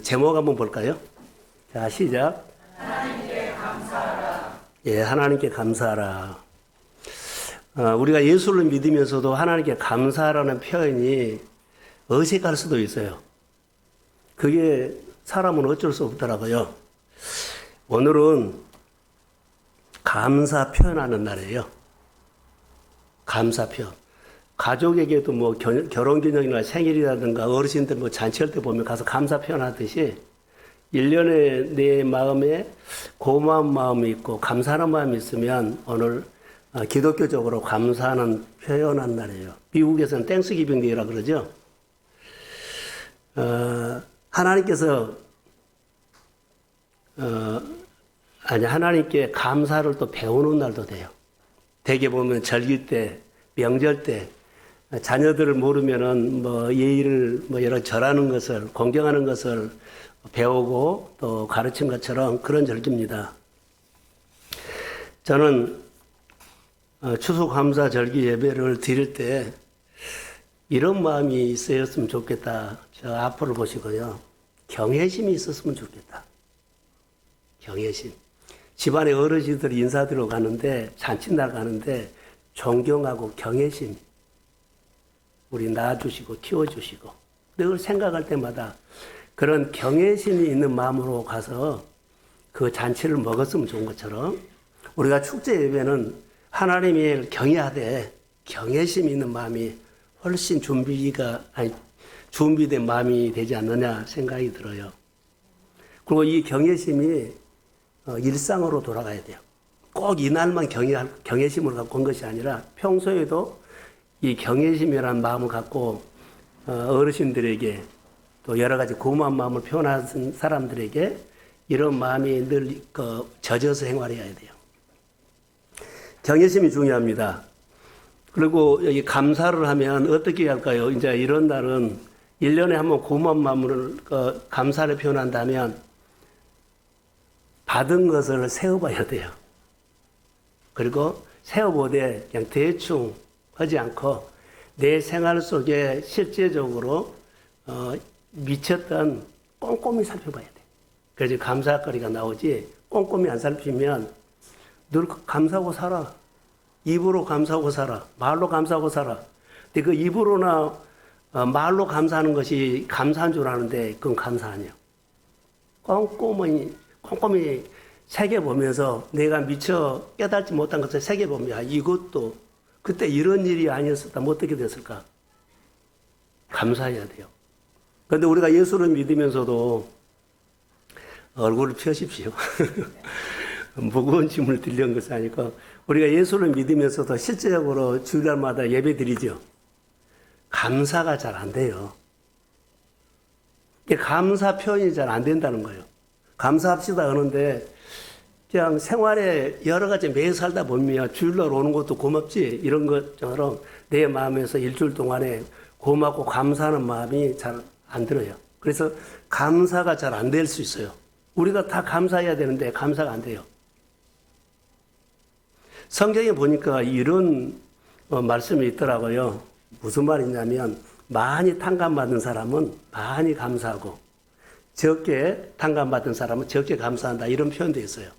제목 한번 볼까요? 자, 시작. 하나님께 감사하라. 예, 하나님께 감사하라. 우리가 예수를 믿으면서도 하나님께 감사하라는 표현이 어색할 수도 있어요. 그게 사람은 어쩔 수 없더라고요. 오늘은 감사 표현하는 날이에요. 감사 표현. 가족에게도 뭐 결혼기념이나 생일이라든가 어르신들 뭐 잔치할 때 보면 가서 감사 표현하듯이 1년에 내 마음에 고마운 마음이 있고 감사하는 마음이 있으면 오늘 기독교적으로 감사하는 표현한 날이에요. 미국에서는 땡스기빙 데이라 그러죠. 하나님께서 하나님께 감사를 또 배우는 날도 돼요. 대개 보면 절기 때, 명절 때 자녀들을 모르면은 뭐 예의를 뭐 여러 절하는 것을 공경하는 것을 배우고 또 가르친 것처럼 그런 절기입니다. 저는 추수감사 절기 예배를 드릴 때 이런 마음이 있었으면 좋겠다. 저 앞을 보시고요. 경외심이 있었으면 좋겠다. 경외심. 집안에 어르신들이 인사드리러 가는데 잔칫날 가는데 존경하고 경외심. 우리 낳아주시고 키워주시고 늘 생각할 때마다 그런 경외심이 있는 마음으로 가서 그 잔치를 먹었으면 좋은 것처럼 우리가 축제 예배는 하나님을 경외하되 경외심이 있는 마음이 훨씬 준비된 마음이 되지 않느냐 생각이 들어요. 그리고 이 경외심이 일상으로 돌아가야 돼요. 꼭 이날만 경외심을 갖고 온 것이 아니라 평소에도 이 경외심이라는 마음을 갖고 어르신들에게 또 여러 가지 고마운 마음을 표현하는 사람들에게 이런 마음이 늘 젖어서 생활해야 돼요. 경외심이 중요합니다. 그리고 여기 감사를 하면 어떻게 할까요? 이제 이런 날은 1년에 한번 고마운 마음을 감사를 표현한다면 받은 것을 세어봐야 돼요. 그리고 세어보되 그냥 대충 하지 않고 내 생활 속에 실제적으로 미쳤던 꼼꼼히 살펴봐야 돼. 그래서 감사거리가 나오지 꼼꼼히 안 살피면 늘 감사하고 살아. 입으로 감사하고 살아. 말로 감사하고 살아. 근데 그 입으로나 말로 감사하는 것이 감사한 줄 아는데 그건 감사 아니에요. 꼼꼼히 새겨보면서 내가 미처 깨닫지 못한 것을 새겨보면 이것도 그때 이런 일이 아니었었다면 어떻게 됐을까? 감사해야 돼요. 그런데 우리가 예수를 믿으면서도 얼굴을 펴십시오. 무거운 짐을 들려온 것이 아니고 우리가 예수를 믿으면서도 실제적으로 주일날마다 예배 드리죠. 감사가 잘 안 돼요. 감사 표현이 잘 안 된다는 거예요. 감사합시다 하는데 그냥 생활에 여러 가지 매일 살다 보면 주일날 오는 것도 고맙지 이런 것처럼 내 마음에서 일주일 동안에 고맙고 감사하는 마음이 잘 안 들어요. 그래서 감사가 잘 안 될 수 있어요. 우리가 다 감사해야 되는데 감사가 안 돼요. 성경에 보니까 이런 말씀이 있더라고요. 무슨 말이냐면 많이 탕감받은 사람은 많이 감사하고 적게 탕감받은 사람은 적게 감사한다 이런 표현도 있어요.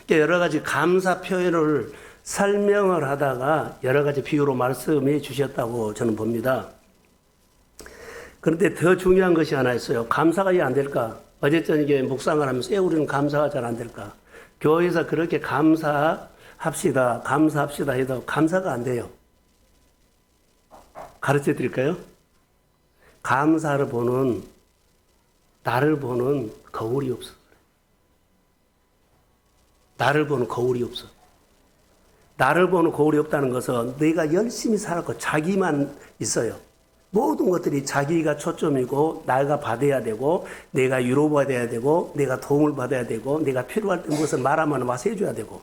여러 가지 감사 표현을 설명을 하다가 여러 가지 비유로 말씀해 주셨다고 저는 봅니다. 그런데 더 중요한 것이 하나 있어요. 감사가 왜 안 될까? 어제 저녁에 묵상을 하면서 왜 우리는 감사가 잘 안 될까? 교회에서 그렇게 감사합시다 해도 감사가 안 돼요. 가르쳐 드릴까요? 감사를 보는 나를 보는 거울이 없어. 나를 보는 거울이 없어. 나를 보는 거울이 없다는 것은 내가 열심히 살았고 자기만 있어요. 모든 것들이 자기가 초점이고 내가 받아야 되고 내가 위로받아야 되고 내가 도움을 받아야 되고 내가 필요할 때 무엇을 말하면 와서 해줘야 되고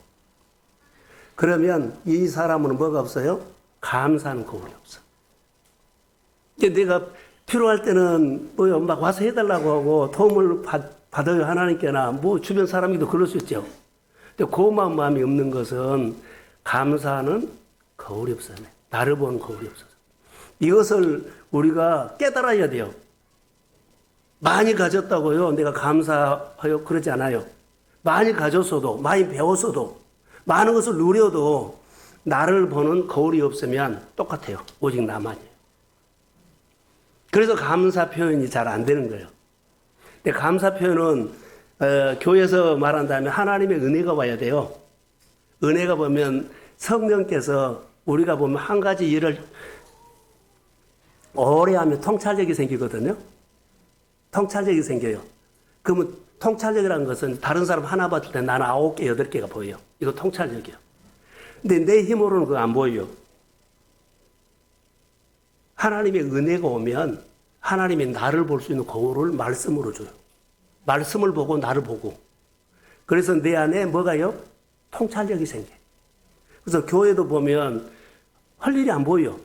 그러면 이 사람은 뭐가 없어요? 감사하는 거울이 없어. 이제 내가 필요할 때는 뭐 막 와서 해달라고 하고 도움을 받아요 하나님께나 뭐 주변 사람이도 그럴 수 있죠. 근데 고마운 마음이 없는 것은 감사하는 거울이 없어요. 나를 보는 거울이 없어서. 이것을 우리가 깨달아야 돼요. 많이 가졌다고요 내가 감사하여 그러지 않아요. 많이 가졌어도, 많이 배웠어도, 많은 것을 누려도 나를 보는 거울이 없으면 똑같아요. 오직 나만이에요. 그래서 감사 표현이 잘 안 되는 거예요. 근데 감사 표현은 교회에서 말한다면 하나님의 은혜가 와야 돼요. 은혜가 보면 성령께서 우리가 보면 한 가지 일을 오래 하면 통찰력이 생기거든요. 통찰력이 생겨요. 그러면 통찰력이라는 것은 다른 사람 하나 봤을 때 나는 9개, 8개가 보여요. 이거 통찰력이에요. 근데 내 힘으로는 그거 안 보여요. 하나님의 은혜가 오면 하나님이 나를 볼 수 있는 거울을 말씀으로 줘요. 말씀을 보고 나를 보고. 그래서 내 안에 뭐가요? 통찰력이 생겨요. 그래서 교회도 보면 할 일이 안 보여요.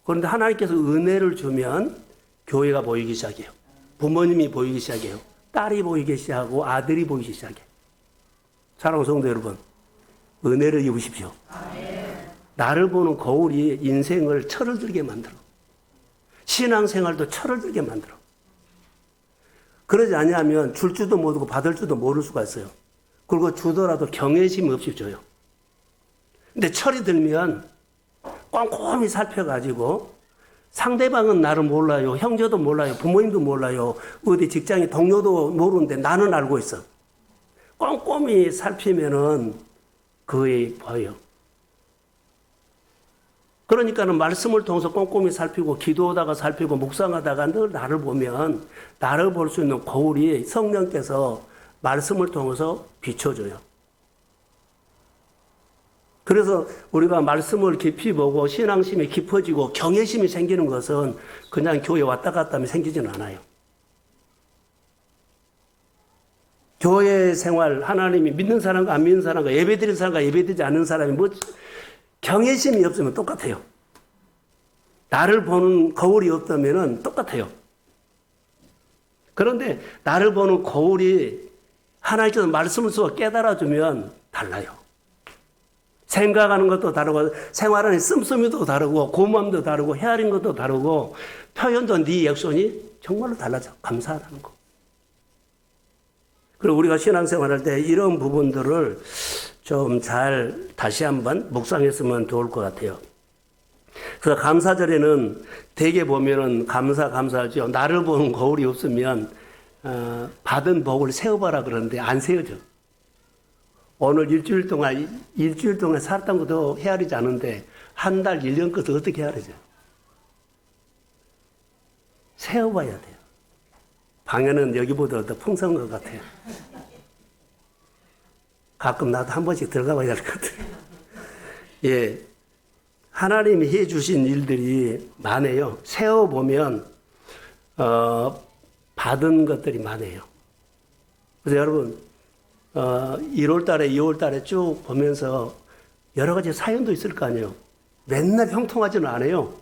그런데 하나님께서 은혜를 주면 교회가 보이기 시작해요. 부모님이 보이기 시작해요. 딸이 보이기 시작하고 아들이 보이기 시작해요. 사랑하는 성도 여러분, 은혜를 입으십시오. 나를 보는 거울이 인생을 철을 들게 만들어. 신앙생활도 철을 들게 만들어. 그러지 않으면 줄 줄도 모르고 받을 줄도 모를 수가 있어요. 그리고 주더라도 경외심 없이 줘요. 근데 철이 들면 꼼꼼히 살펴가지고 상대방은 나를 몰라요. 형제도 몰라요. 부모님도 몰라요. 어디 직장의 동료도 모르는데 나는 알고 있어. 꼼꼼히 살피면은 그게 보여요. 그러니까는 말씀을 통해서 꼼꼼히 살피고 기도하다가 살피고 묵상하다가 늘 나를 보면 나를 볼 수 있는 거울이 성령께서 말씀을 통해서 비춰줘요. 그래서 우리가 말씀을 깊이 보고 신앙심이 깊어지고 경외심이 생기는 것은 그냥 교회 왔다 갔다 하면 생기지는 않아요. 교회 생활, 하나님이 믿는 사람과 안 믿는 사람과 예배드리는 사람과 예배드리지 않는 사람이 뭐 경외심이 없으면 똑같아요. 나를 보는 거울이 없다면 똑같아요. 그런데 나를 보는 거울이 하나님께서 말씀을 써 깨달아주면 달라요. 생각하는 것도 다르고 생활하는 씀씀이도 다르고 고마움도 다르고 헤아린 것도 다르고 표현도 네 액션이 정말로 달라져. 감사하는 거. 그리고 우리가 신앙생활할 때 이런 부분들을 좀 잘 다시 한번 묵상했으면 좋을 것 같아요. 그래서 감사절에는 대개 보면은 감사하죠. 나를 보는 거울이 없으면 받은 복을 세어봐라 그러는데 안 세어져. 오늘 일주일 동안 살았던 것도 헤아리지 않은데 한 달, 1년 것도 어떻게 헤아리죠? 세어봐야 돼요. 방에는 여기보다 더 풍성한 것 같아요. 가끔 나도 한 번씩 들어가 봐야 될 것 같아요. 예. 하나님이 해 주신 일들이 많아요. 세어보면, 받은 것들이 많아요. 그래서 여러분, 1월 달에, 2월 달에 쭉 보면서 여러 가지 사연도 있을 거 아니에요. 맨날 형통하지는 않아요.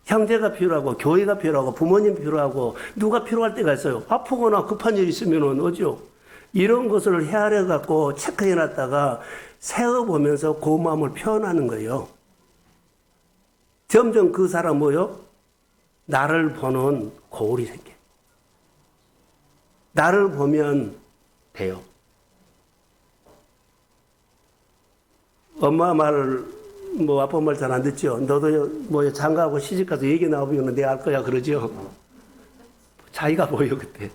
형제가 필요하고, 교회가 필요하고, 부모님 필요하고, 누가 필요할 때가 있어요. 아프거나 급한 일 있으면 어디요? 이런 것을 헤아려 갖고 체크해 놨다가 세어보면서 고마움을 표현하는 거예요. 점점 그 사람 뭐요? 나를 보는 거울이 생겨. 나를 보면 돼요. 엄마 말을 아빠 말 잘 안 듣죠. 너도 장가하고 시집가서 얘기 나오면 내가 알 거야 그러죠. 자기가 보여 그때.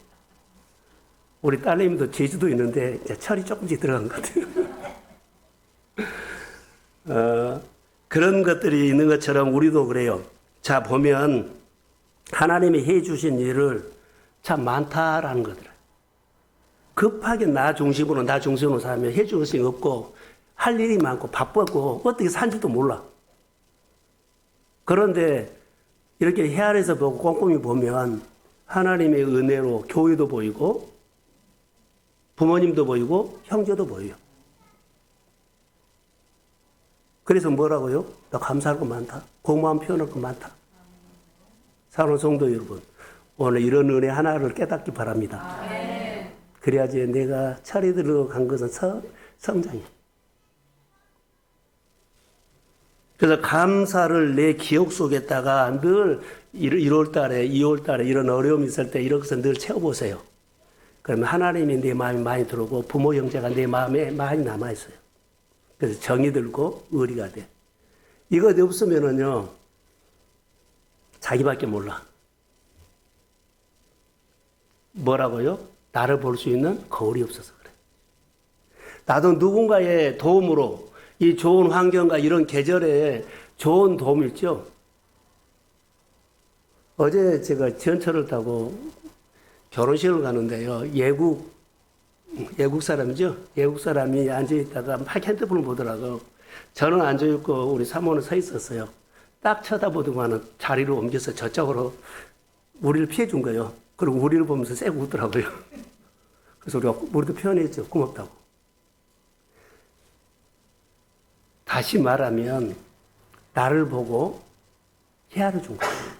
우리 딸내미도 제주도 있는데 이제 철이 조금씩 들어간 것 같아요. 그런 것들이 있는 것처럼 우리도 그래요. 자 보면 하나님이 해주신 일을 참 많다라는 거더라. 급하게 나 중심으로 살면 해줄 것이 없고 할 일이 많고 바쁘고 어떻게 산지도 몰라. 그런데 이렇게 헤아려서 보고 꼼꼼히 보면 하나님의 은혜로 교회도 보이고 부모님도 보이고 형제도 보여요. 그래서 뭐라고요? 나 감사할 거 많다. 고마움 표현할 거 많다. 사랑하는 성도 여러분, 오늘 이런 은혜 하나를 깨닫기 바랍니다. 그래야지 내가 철이 들어간 것은 성장이. 그래서 감사를 내 기억 속에다가 늘 1월 달에, 2월 달에 이런 어려움이 있을 때 이런 것을 늘 채워보세요. 그러면 하나님이 내 마음에 많이 들어오고 부모 형제가 내 마음에 많이 남아있어요. 그래서 정이 들고 의리가 돼. 이거 없으면은요, 자기밖에 몰라. 뭐라고요? 나를 볼 수 있는 거울이 없어서 그래. 나도 누군가의 도움으로 이 좋은 환경과 이런 계절에 좋은 도움 있죠? 어제 제가 전철을 타고 결혼식을 가는데요. 외국 사람이죠? 외국 사람이 앉아있다가 막 핸드폰을 보더라고요. 저는 앉아있고 우리 사모는 서 있었어요. 딱 쳐다보더만은 자리를 옮겨서 저쪽으로 우리를 피해준 거예요. 그리고 우리를 보면서 쎄고 웃더라고요. 그래서 우리도 표현했죠. 고맙다고. 다시 말하면 나를 보고 헤아려 준 거예요.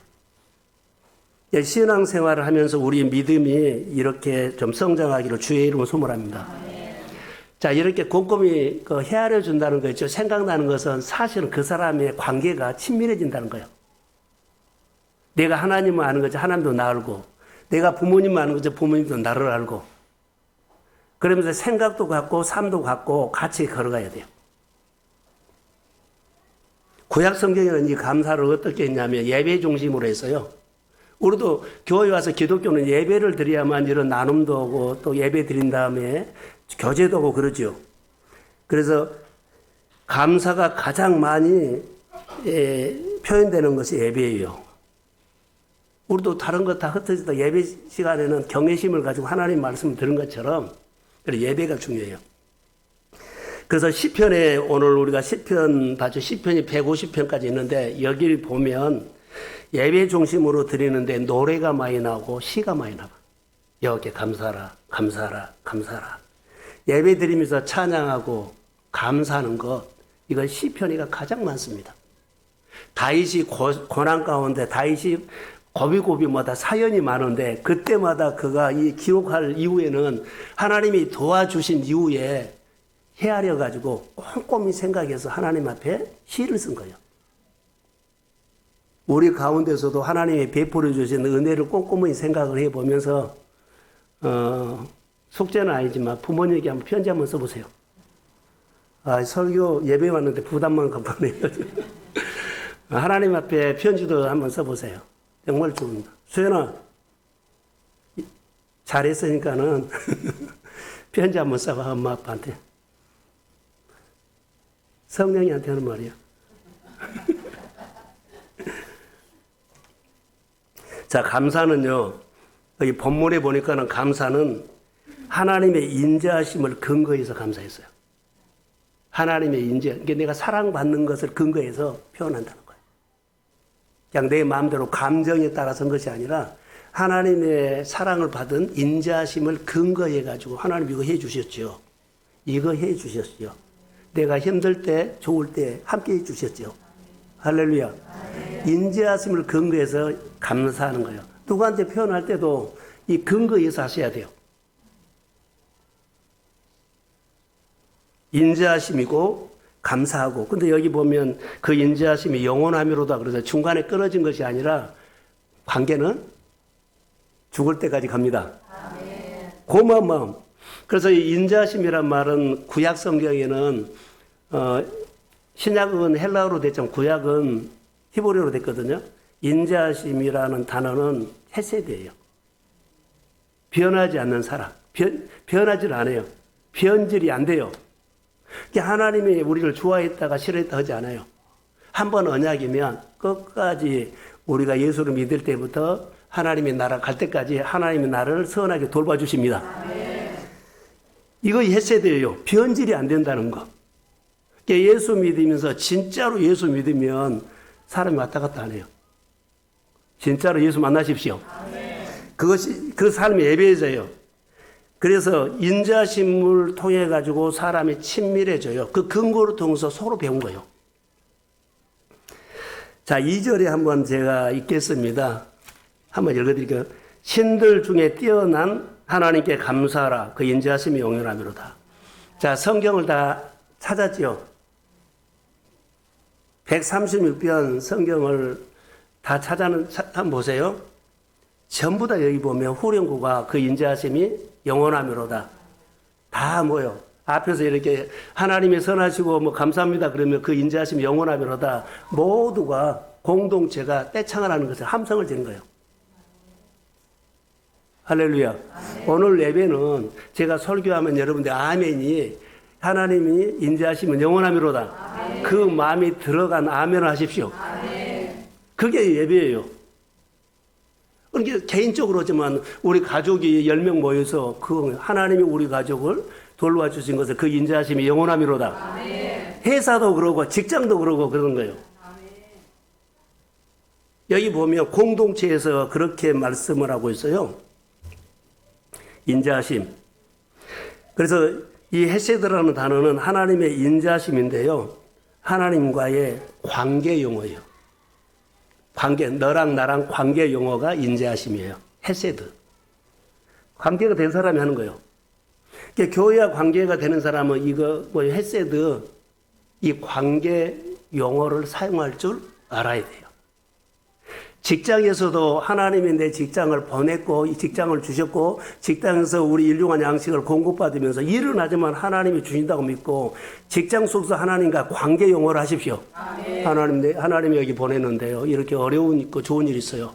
신앙생활을 하면서 우리 믿음이 이렇게 좀 성장하기를 주의 이름으로 소원합니다. 자, 이렇게 꼼꼼히 헤아려 준다는 거 있죠. 생각나는 것은 사실은 그 사람의 관계가 친밀해진다는 거예요. 내가 하나님을 아는 거지 하나님도 나 알고, 내가 부모님을 아는 거지 부모님도 나를 알고, 그러면서 생각도 같고 삶도 같고 같이 걸어가야 돼요. 구약 성경에는 이 감사를 어떻게 했냐면 예배 중심으로 했어요. 우리도 교회 와서 기독교는 예배를 드려야만 이런 나눔도 하고 또 예배 드린 다음에 교제도 하고 그러죠. 그래서 감사가 가장 많이 표현되는 것이 예배예요. 우리도 다른 것 다 흩어지다 예배 시간에는 경외심을 가지고 하나님 말씀을 들은 것처럼 예배가 중요해요. 그래서 시편에 오늘 우리가 시편 봤죠. 시편이 150편까지 있는데 여기 보면 예배 중심으로 드리는데 노래가 많이 나오고 시가 많이 나와. 여기에 감사하라, 감사하라, 감사하라. 예배 드리면서 찬양하고 감사하는 것, 이건 시편이가 가장 많습니다. 다윗이 고난 가운데 다윗이 고비고비마다 사연이 많은데 그때마다 그가 이 기록할 이후에는 하나님이 도와주신 이후에 헤아려 가지고 꼼꼼히 생각해서 하나님 앞에 시를 쓴 거예요. 우리 가운데서도 하나님이 베풀어 주신 은혜를 꼼꼼히 생각을 해보면서 숙제는 아니지만 부모님에게 한번 편지 한번 써보세요. 설교 예배 왔는데 부담만 갚아내요. 하나님 앞에 편지도 한번 써보세요. 정말 좋습니다. 수연아, 잘했으니까는 편지 한번 써봐, 엄마 아빠한테. 성령이한테 하는 말이야. 자, 감사는요, 여기 본문에 보니까는 감사는 하나님의 인자하심을 근거해서 감사했어요. 하나님의 인자, 그러니까 내가 사랑받는 것을 근거해서 표현한다는 거예요. 그냥 내 마음대로 감정에 따라서 한 것이 아니라 하나님의 사랑을 받은 인자하심을 근거해가지고 하나님 이거 해 주셨죠. 이거 해 주셨죠. 내가 힘들 때, 좋을 때 함께 해 주셨죠. 할렐루야. 인자하심을 근거해서 감사하는 거예요. 누구한테 표현할 때도 이 근거에서 하셔야 돼요. 인자하심이고 감사하고. 근데 여기 보면 그 인자하심이 영원함이로다 그래서 중간에 끊어진 것이 아니라 관계는 죽을 때까지 갑니다. 고마운 마음. 그래서 이 인자하심이란 말은 구약 성경에는 신약은 헬라어로 됐지만 구약은 히브리어로 됐거든요. 인자하심이라는 단어는 헤세드예요. 변하지 않는 사랑. 변하질 않아요. 변질이 안 돼요. 하나님이 우리를 좋아했다가 싫어했다 하지 않아요. 한번 언약이면 끝까지 우리가 예수를 믿을 때부터 하나님의 나라 갈 때까지 하나님의 나라를 선하게 돌봐주십니다. 이거 헤세드예요. 변질이 안 된다는 거. 예수 믿으면서 진짜로 예수 믿으면 사람이 왔다 갔다 안 해요. 진짜로 예수 만나십시오. 그것이 그 삶이 예배해져요. 그래서 인자심을 통해 가지고 사람이 친밀해져요. 그 근거를 통해서 서로 배운 거예요. 자, 2절에 한번 제가 읽겠습니다. 한번 읽어드릴게요. 신들 중에 뛰어난 하나님께 감사하라. 그 인자심이 영원함이로다. 자, 성경을 다 찾았죠. 136편 성경을 다 한번 보세요. 전부 다 여기 보면 후렴구가 그 인자하심이 영원함이로다. 다 뭐요? 앞에서 이렇게 하나님이 선하시고 뭐 감사합니다 그러면 그 인자하심이 영원함이로다. 모두가 공동체가 떼창을 하는 것을 함성을 지는 거예요. 할렐루야. 오늘 예배는 제가 설교하면 여러분들 아멘이 하나님이 인자하시면 영원함이로다. 그 마음이 들어간 아멘을 하십시오. 그게 예배예요. 그러니까 개인적으로지만 우리 가족이 10명 모여서 그 하나님이 우리 가족을 돌봐 주신 것을 그 인자하심이 영원함이로다. 회사도 그러고 직장도 그러고 그런 거예요. 여기 보면 공동체에서 그렇게 말씀을 하고 있어요. 인자하심. 그래서 이 헤세드라는 단어는 하나님의 인자하심인데요. 하나님과의 관계 용어예요. 관계, 너랑 나랑 관계 용어가 인자하심이에요. 헤세드. 관계가 된 사람이 하는 거예요. 그러니까 교회와 관계가 되는 사람은 이거 뭐 헤세드 이 관계 용어를 사용할 줄 알아야 돼요. 직장에서도 하나님이 내 직장을 보냈고 이 직장을 주셨고 직장에서 우리 일용한 양식을 공급받으면서 일은 하지만 하나님이 주신다고 믿고 직장 속에서 하나님과 관계 용어를 하십시오. 하나님이 여기 보냈는데요. 이렇게 어려운 있고 좋은 일이 있어요.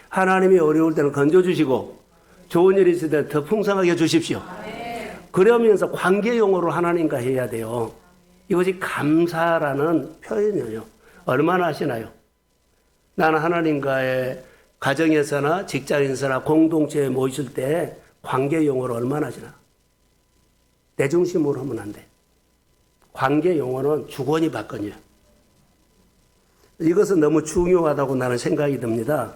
하나님이 어려울 때는 건져주시고 좋은 일이 있을 때는 더 풍성하게 주십시오. 그러면서 관계 용어로 하나님과 해야 돼요. 이것이 감사라는 표현이에요. 얼마나 하시나요? 나는 하나님과의 가정에서나 직장에서나 공동체에 모이실 때 관계 용어를 얼마나 하시나? 내 중심으로 하면 안 돼. 관계 용어는 주거니 받거니야. 이것은 너무 중요하다고 나는 생각이 듭니다.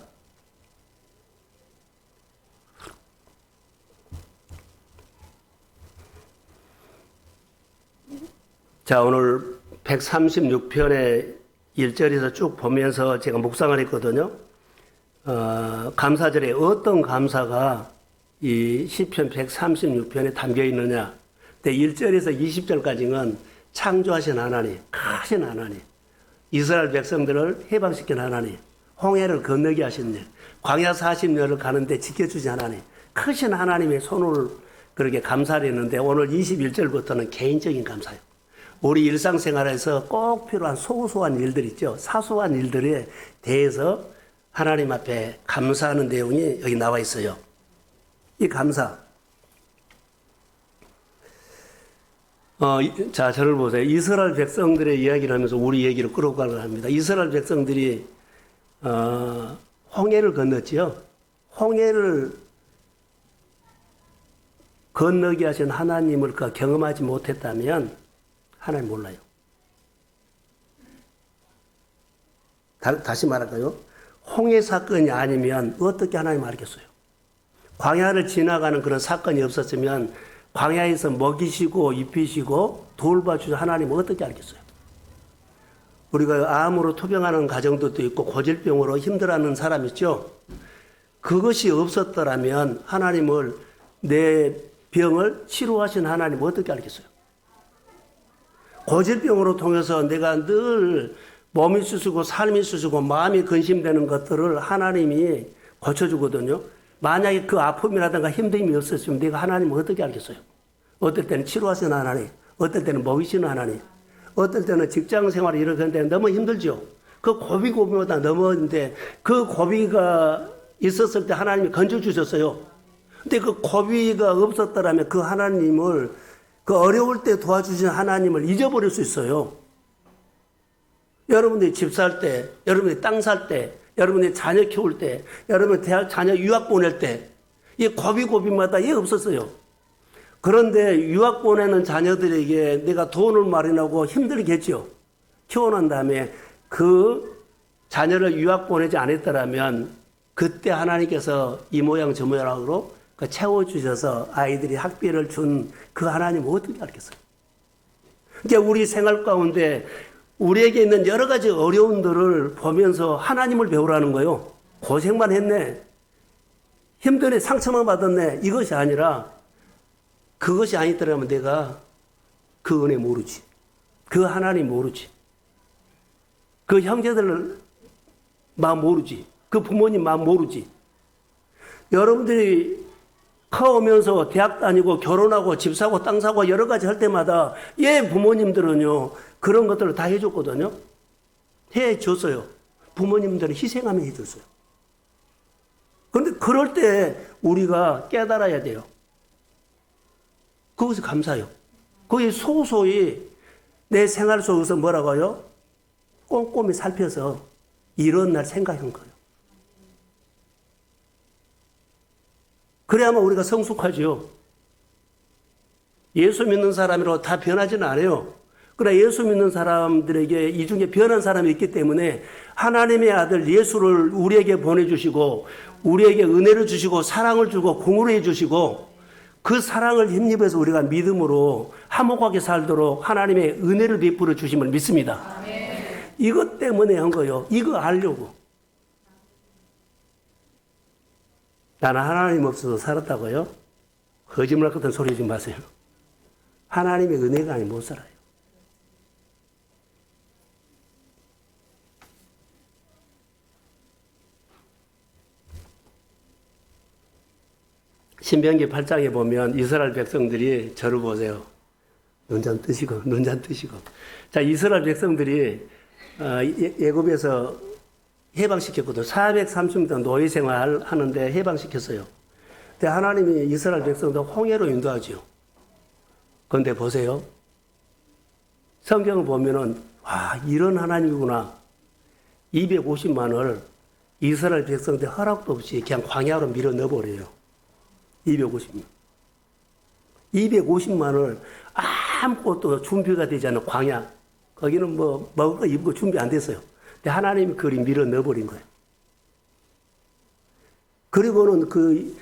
자, 오늘 136편의 1절에서 쭉 보면서 제가 묵상을 했거든요. 감사절에 어떤 감사가 이 시편 136편에 담겨 있느냐. 근데 1절에서 20절까지는 창조하신 하나님, 크신 하나님, 이스라엘 백성들을 해방시킨 하나님, 홍해를 건너게 하신 일, 광야 40년을 가는데 지켜주신 하나님, 크신 하나님의 손을 그렇게 감사를 했는데 오늘 21절부터는 개인적인 감사예요. 우리 일상생활에서 꼭 필요한 소소한 일들 있죠. 사소한 일들에 대해서 하나님 앞에 감사하는 내용이 여기 나와 있어요. 이 감사. 자, 저를 보세요. 이스라엘 백성들의 이야기를 하면서 우리 얘기를 끌어가려고 합니다. 이스라엘 백성들이 홍해를 건넜지요. 홍해를 건너게 하신 하나님을 경험하지 못했다면 하나님 몰라요. 다시 말할까요? 홍해 사건이 아니면 어떻게 하나님 알겠어요? 광야를 지나가는 그런 사건이 없었으면 광야에서 먹이시고 입히시고 돌봐주신 하나님은 어떻게 알겠어요? 우리가 암으로 투병하는 가정들도 있고 고질병으로 힘들어하는 사람 있죠? 그것이 없었더라면 하나님을 내 병을 치료하신 하나님은 어떻게 알겠어요? 고질병으로 통해서 내가 늘 몸이 쓰시고 삶이 쓰시고 마음이 근심되는 것들을 하나님이 고쳐주거든요. 만약에 그 아픔이라든가 힘듦이 없었으면 내가 하나님을 어떻게 알겠어요? 어떨 때는 치료하시는 하나님, 어떨 때는 먹이시는 하나님, 어떨 때는 직장 생활이 이렇게 하는데 너무 힘들죠. 그 고비고비마다 넘어졌는데 그 고비가 있었을 때 하나님이 건져주셨어요. 근데 그 고비가 없었더라면 그 하나님을 그 어려울 때 도와주신 하나님을 잊어버릴 수 있어요. 여러분들이 집 살 때, 여러분들이 땅 살 때, 여러분들이 자녀 키울 때, 여러분 대학 자녀 유학 보낼 때, 이 고비고비마다 예 없었어요. 그런데 유학 보내는 자녀들에게 내가 돈을 마련하고 힘들겠죠. 키워난 다음에 그 자녀를 유학 보내지 않았더라면 그때 하나님께서 이 모양 저 모양으로 채워주셔서 아이들이 학비를 준 그 하나님은 어떻게 알겠어요? 그러니까 우리 생활 가운데 우리에게 있는 여러 가지 어려움들을 보면서 하나님을 배우라는 거예요. 고생만 했네. 힘드네. 상처만 받았네. 이것이 아니라 그것이 아니더라면 내가 그 은혜 모르지. 그 하나님 모르지. 그 형제들 마음 모르지. 그 부모님 마음 모르지. 여러분들이 커오면서 대학 다니고 결혼하고 집 사고 땅 사고 여러 가지 할 때마다 얘 부모님들은요 그런 것들을 다 해줬거든요. 해줬어요. 부모님들은 희생하며 해줬어요. 그런데 그럴 때 우리가 깨달아야 돼요. 그것이 감사해요. 그게 소소히 내 생활 속에서 뭐라고요? 꼼꼼히 살펴서 이런 날 생각한 거예요. 그래야만 우리가 성숙하죠. 예수 믿는 사람이라고 다 변하지는 않아요. 그러나 예수 믿는 사람들에게 이 중에 변한 사람이 있기 때문에 하나님의 아들 예수를 우리에게 보내주시고 우리에게 은혜를 주시고 사랑을 주고 공의를 해주시고 그 사랑을 힘입어서 우리가 믿음으로 화목하게 살도록 하나님의 은혜를 베풀어 주심을 믿습니다. 이것 때문에 한 거예요. 이거 알려고. 나는 하나님 없어서 살았다고요? 거짓말 같은 소리 하지 마세요. 하나님의 은혜가 아니면 못 살아요. 신명기 8장에 보면 이스라엘 백성들이 저를 보세요. 눈잔 뜨시고. 자, 이스라엘 백성들이 애굽에서 해방시켰거든. 430년 노예 생활 하는데 해방시켰어요. 근데 하나님이 이스라엘 백성들 홍해로 인도하죠. 그런데 보세요. 성경을 보면은, 와, 이런 하나님이구나. 250만을 이스라엘 백성들 허락도 없이 그냥 광야로 밀어 넣어버려요. 250만. 250만을 아무것도 준비가 되지 않은 광야. 거기는 뭐, 먹을 거 입을 거 준비 안 됐어요. 근데 하나님이 그리 밀어 넣어버린 거예요. 그리고는 그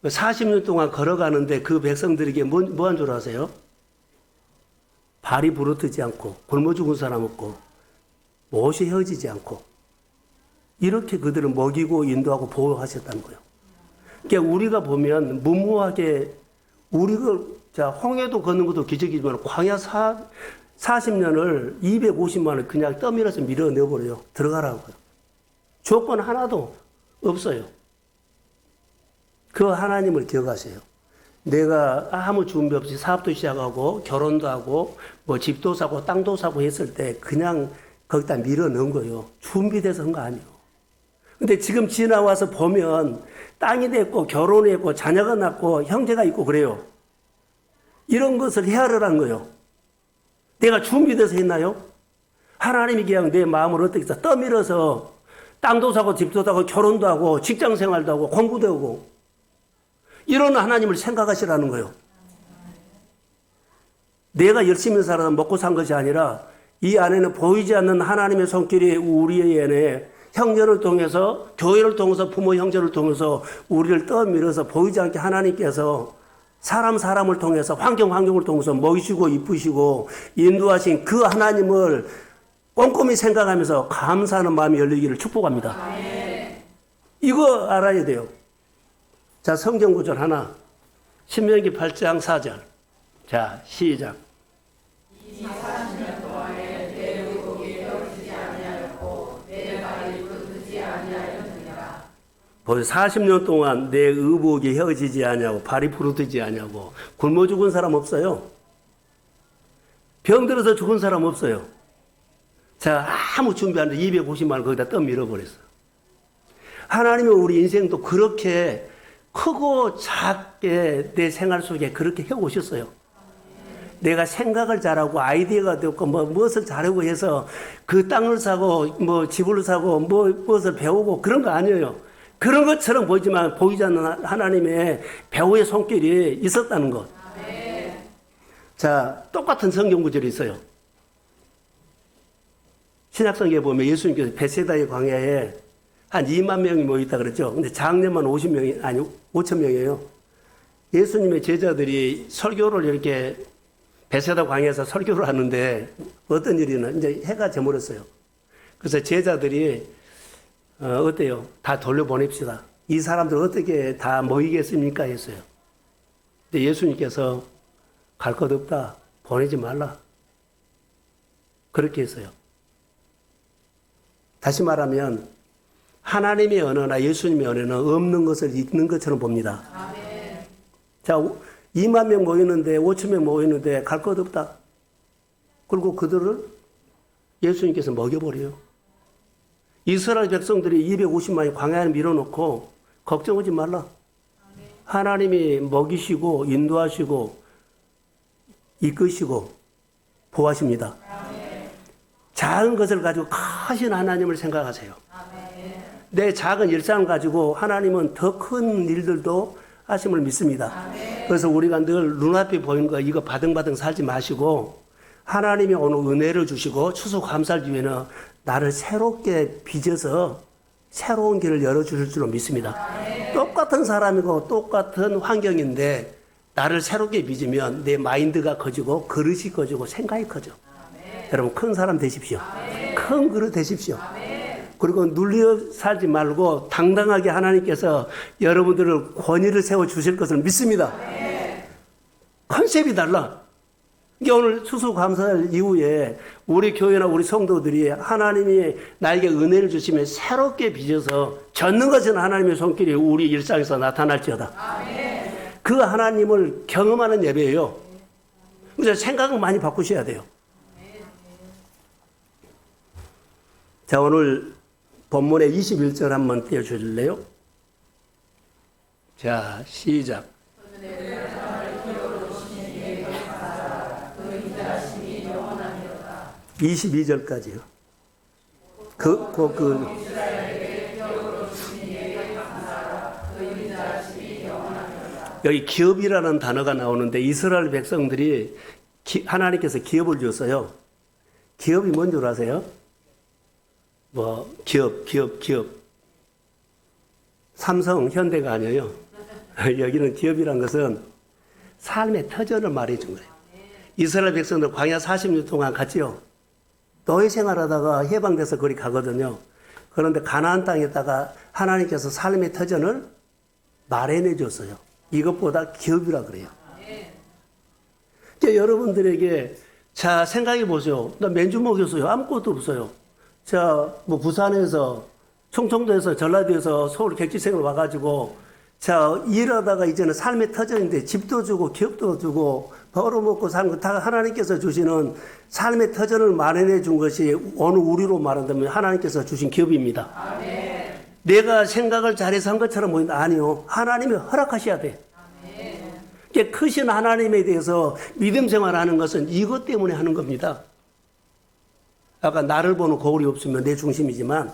40년 동안 걸어가는데 그 백성들에게 뭐 한 줄 아세요? 발이 부러뜨지 않고, 굶어 죽은 사람 없고, 못이 헤어지지 않고, 이렇게 그들을 먹이고 인도하고 보호하셨다는 거예요. 그러니까 우리가 보면 무모하게, 우리가, 자, 홍해도 걷는 것도 기적이지만, 광야 40년을 250만을 그냥 떠밀어서 밀어 넣어버려요. 들어가라고요. 조건 하나도 없어요. 그 하나님을 기억하세요. 내가 아무 준비 없이 사업도 시작하고 결혼도 하고 뭐 집도 사고 땅도 사고 했을 때 그냥 거기다 밀어 넣은 거예요. 준비돼서 한 거 아니에요. 근데 지금 지나와서 보면 땅이 됐고 결혼이 했고 자녀가 낳고 형제가 있고 그래요. 이런 것을 헤아르라는 거예요. 내가 준비돼서 했나요? 하나님이 그냥 내 마음을 어떻게 해서 떠밀어서 땅도 사고 집도 사고 결혼도 하고 직장 생활도 하고 공부도 하고 이런 하나님을 생각하시라는 거예요. 내가 열심히 살아서 먹고 산 것이 아니라 이 안에는 보이지 않는 하나님의 손길이 우리의 형제를 통해서 교회를 통해서 부모 형제를 통해서 우리를 떠밀어서 보이지 않게 하나님께서 사람을 통해서 환경을 통해서 먹이시고 이쁘시고 인도하신 그 하나님을 꼼꼼히 생각하면서 감사하는 마음이 열리기를 축복합니다. 이거 알아야 돼요. 자, 성경 구절 하나. 신명기 8장 4절. 자, 시작. 이 40년 동안에 내 의복이 헤어지지 아니하였고 내 발이 부르지 아니하였느니라. 벌써 40년 동안 내 의복이 헤어지지 아니하고 발이 부르지 아니하고 굶어 죽은 사람 없어요. 병들어서 죽은 사람 없어요. 자, 아무 준비 안 돼 250만 원 거기다 떠 밀어버렸어. 하나님이 우리 인생도 그렇게 크고 작게 내 생활 속에 그렇게 해오셨어요. 내가 생각을 잘하고 아이디어가 되고 무엇을 잘하고 해서 그 땅을 사고 뭐 집을 사고 무엇을 배우고 그런 거 아니에요. 그런 것처럼 보이지만 보이지 않는 하나님의 배우의 손길이 있었다는 것. 자, 똑같은 성경 구절이 있어요. 신약성경에 보면 예수님께서 베세다의 광야에 한 2만 명이 모였다 그랬죠. 근데 장례만 50명이, 아니, 5천 명이에요. 예수님의 제자들이 설교를 이렇게 베세다 광야에서 설교를 하는데 어떤 일이나 이제 해가 저물었어요. 그래서 제자들이 어때요? 다 돌려보냅시다. 이 사람들 어떻게 다 모이겠습니까? 했어요. 근데 예수님께서 갈 것 없다. 보내지 말라. 그렇게 했어요. 다시 말하면 하나님의 언어나 예수님의 언어는 없는 것을 있는 것처럼 봅니다. 자, 2만 명 모이는데 5천 명 모이는데 갈 것 없다. 그리고 그들을 예수님께서 먹여버려요. 이스라엘 백성들이 250만이 광야에 밀어놓고 걱정하지 말라. 하나님이 먹이시고 인도하시고 이끄시고 보호하십니다. 작은 것을 가지고 크신 하나님을 생각하세요. 내 작은 일상을 가지고 하나님은 더 큰 일들도 하심을 믿습니다. 그래서 우리가 늘 눈앞에 보이는 거 이거 바등바등 살지 마시고 하나님이 오늘 은혜를 주시고 추수감사할 기회는 나를 새롭게 빚어서 새로운 길을 열어주실 줄로 믿습니다. 똑같은 사람이고 똑같은 환경인데 나를 새롭게 빚으면 내 마인드가 커지고 그릇이 커지고 생각이 커져. 여러분 큰 사람 되십시오. 큰 그릇 되십시오. 그리고 눌려 살지 말고 당당하게 하나님께서 여러분들을 권위를 세워 주실 것을 믿습니다. 컨셉이 달라. 이게 오늘 추수감사할 이후에 우리 교회나 우리 성도들이 하나님이 나에게 은혜를 주시면 새롭게 빚어서 젓는 것은 하나님의 손길이 우리 일상에서 나타날지어다. 그 하나님을 경험하는 예배예요. 그래서 생각을 많이 바꾸셔야 돼요. 자, 오늘 본문의 21절 한번 띄워주실래요? 자, 시작. 22절까지요. 여기 기업이라는 단어가 나오는데 이스라엘 백성들이 하나님께서 기업을 줬어요. 기업이 뭔 줄 아세요? 기업. 삼성, 현대가 아니에요. 여기는 기업이란 것은 삶의 터전을 말해 준 거예요. 이스라엘 백성들 광야 40년 동안 갔지요. 노예 생활하다가 해방돼서 거기 가거든요. 그런데 가나안 땅에다가 하나님께서 삶의 터전을 마련해 줬어요. 이것보다 기업이라 그래요. 이제 여러분들에게 자 생각해 보세요. 나 맨주 먹였어요. 아무것도 없어요. 자, 뭐 부산에서 충청도에서 전라도에서 서울 객지생을 와가지고 자 일하다가 이제는 삶의 터전인데 집도 주고 기업도 주고 벌어먹고 사는 거 다 하나님께서 주시는 삶의 터전을 마련해 준 것이 오늘 우리로 말한다면 하나님께서 주신 기업입니다. 아멘. 내가 생각을 잘해서 한 것처럼 보인다. 아니요. 하나님이 허락하셔야 돼. 아멘. 크신 하나님에 대해서 믿음 생활하는 것은 이것 때문에 하는 겁니다. 아까 나를 보는 거울이 없으면 내 중심이지만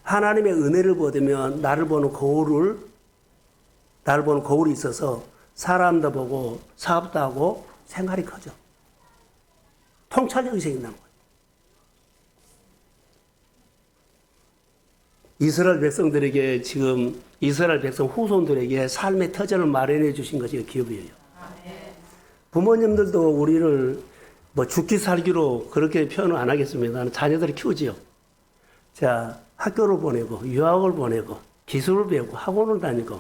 하나님의 은혜를 받으면 나를 보는 거울이 있어서 사람도 보고 사업도 하고 생활이 커져. 통찰력이 생긴다는 거예요. 이스라엘 백성들에게 지금 이스라엘 백성 후손들에게 삶의 터전을 마련해 주신 것이 기업이에요. 부모님들도 우리를 뭐 죽기 살기로 그렇게 표현을 안 하겠습니다. 자녀들을 키우지요. 자, 학교를 보내고 유학을 보내고 기술을 배우고 학원을 다니고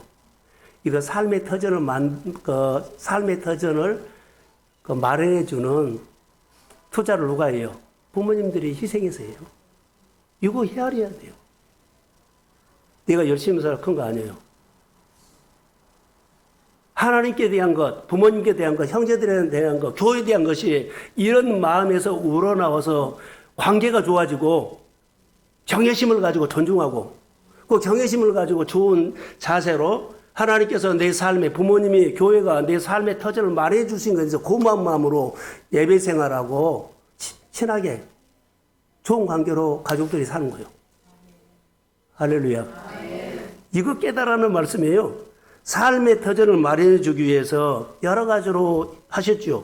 이거 삶의 터전을 마련해 주는 투자를 누가 해요? 부모님들이 희생해서 해요. 이거 헤아려야 돼요. 내가 열심히 살아 큰 거 아니에요. 하나님께 대한 것, 부모님께 대한 것, 형제들에 대한 것, 교회에 대한 것이 이런 마음에서 우러나와서 관계가 좋아지고 경외심을 가지고 존중하고 그 경외심을 가지고 좋은 자세로 하나님께서 내 삶에 부모님이 교회가 내 삶의 터전을 마련해 주신 것에서 고마운 마음으로 예배 생활하고 친하게 좋은 관계로 가족들이 사는 거예요. 할렐루야. 이거 깨달아는 말씀이에요. 삶의 터전을 마련해 주기 위해서 여러 가지로 하셨죠.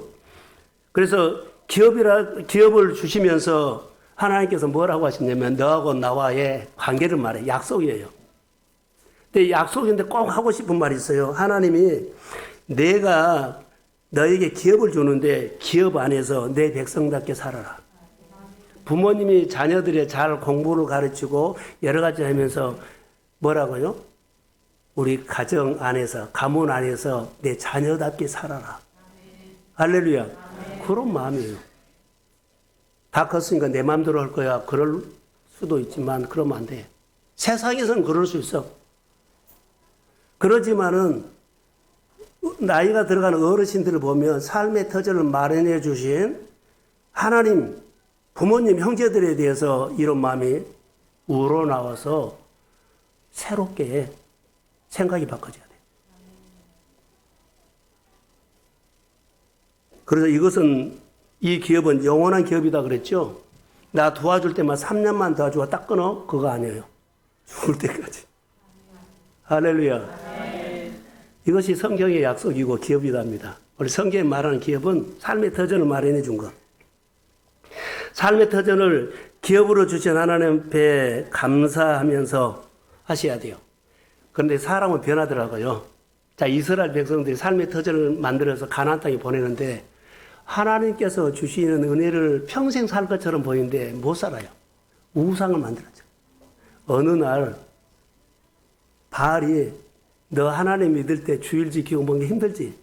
그래서 기업을 주시면서 하나님께서 뭐라고 하셨냐면 너하고 나와의 관계를 말해. 약속이에요. 근데 약속인데 꼭 하고 싶은 말이 있어요. 하나님이 내가 너에게 기업을 주는데 기업 안에서 내 백성답게 살아라. 부모님이 자녀들의 잘 공부를 가르치고 여러 가지 하면서 뭐라고요? 우리 가정 안에서 가문 안에서 내 자녀답게 살아라. 할렐루야. 그런 마음이에요. 다 컸으니까 내 마음대로 할 거야. 그럴 수도 있지만 그러면 안 돼. 세상에서는 그럴 수 있어. 그러지만은 나이가 들어가는 어르신들을 보면 삶의 터전을 마련해 주신 하나님, 부모님, 형제들에 대해서 이런 마음이 우러나와서 새롭게 생각이 바꿔져야 돼. 그래서 이것은 이 기업은 영원한 기업이다 그랬죠. 나 도와줄 때만 3년만 도와주고 딱 끊어? 그거 아니에요. 죽을 때까지. 할렐루야. 이것이 성경의 약속이고 기업이답니다. 우리 성경에 말하는 기업은 삶의 터전을 마련해 준 것. 삶의 터전을 기업으로 주신 하나님 앞에 감사하면서 하셔야 돼요. 그런데 사람은 변하더라고요. 자, 이스라엘 백성들이 삶의 터전을 만들어서 가나안 땅에 보내는데 하나님께서 주시는 은혜를 평생 살 것처럼 보이는데 못 살아요. 우상을 만들었죠. 어느 날 바알이 너 하나님 믿을 때 주일 지키고 먹는 게 힘들지?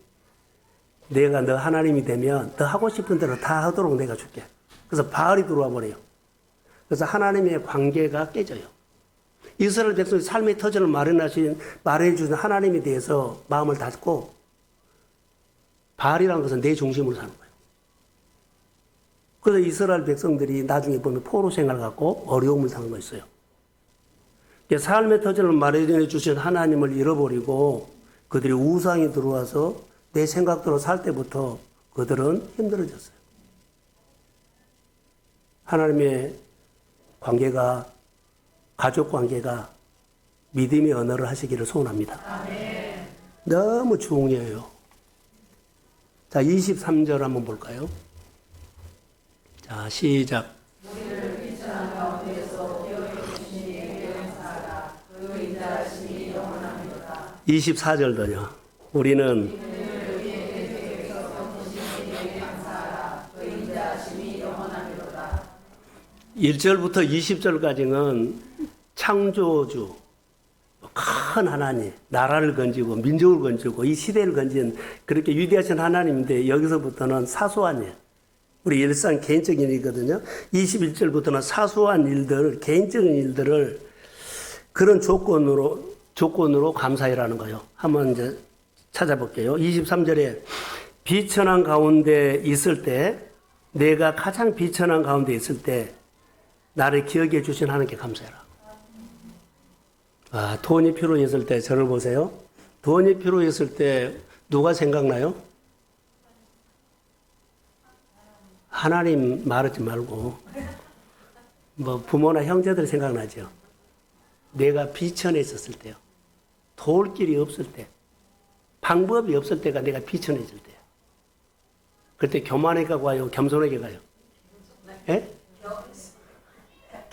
내가 너 하나님이 되면 너 하고 싶은 대로 다 하도록 내가 줄게. 그래서 바알이 들어와 버려요. 그래서 하나님의 관계가 깨져요. 이스라엘 백성의 삶의 터전을 마련해 주신 하나님에 대해서 마음을 닫고 바알이라는 것은 내 중심으로 사는 거예요. 그래서 이스라엘 백성들이 나중에 보면 포로 생활을 갖고 어려움을 당한 거 있어요. 삶의 터전을 마련해 주신 하나님을 잃어버리고 그들이 우상이 들어와서 내 생각대로 살 때부터 그들은 힘들어졌어요. 하나님의 관계가, 가족 관계가 믿음의 언어를 하시기를 소원합니다. 아멘. 너무 중요해요. 자, 23절 한번 볼까요? 자, 시작. 우리를 비천한 가운데서 기업해 주시니 영사하라. 그 인자하심이 영원합니다. 24절도요. 우리는 1절부터 20절까지는 창조주, 큰 하나님, 나라를 건지고 민족을 건지고 이 시대를 건진 그렇게 위대하신 하나님인데 여기서부터는 사소한 일, 우리 일상 개인적인 일이거든요. 21절부터는 사소한 일들, 개인적인 일들을 그런 조건으로 감사해라는 거예요. 한번 이제 찾아볼게요. 23절에 비천한 가운데 있을 때, 내가 가장 비천한 가운데 있을 때 나를 기억해 주신 하나님께 감사해라. 아, 돈이 필요했을 때 저를 보세요. 돈이 필요했을 때 누가 생각나요? 하나님 말하지 말고 뭐 부모나 형제들 생각나죠. 내가 비천해 있었을 때요. 도울 길이 없을 때, 방법이 없을 때가 내가 비천해질 때요. 그때 교만하게 가요, 겸손하게 가요? 예?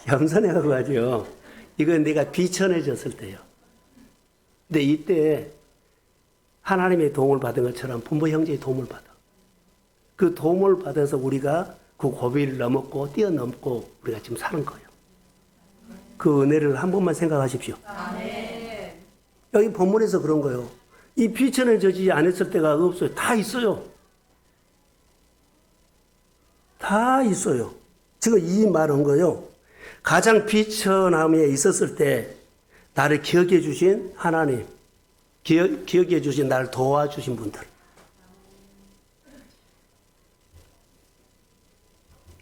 겸손하게 가죠. 이건 내가 비천해졌을 때요. 근데 이때 하나님의 도움을 받은 것처럼 부모 형제의 도움을 받아. 그 도움을 받아서 우리가 그 고비를 넘었고 뛰어넘고 우리가 지금 사는 거예요. 그 은혜를 한 번만 생각하십시오. 아멘. 여기 본문에서 그런 거예요. 이 비천해지지 않았을 때가 없어요. 다 있어요. 다 있어요. 지금 이 말한 거요. 가장 비천함에 있었을 때 나를 기억해 주신 하나님, 기억해 주신 나를 도와주신 분들.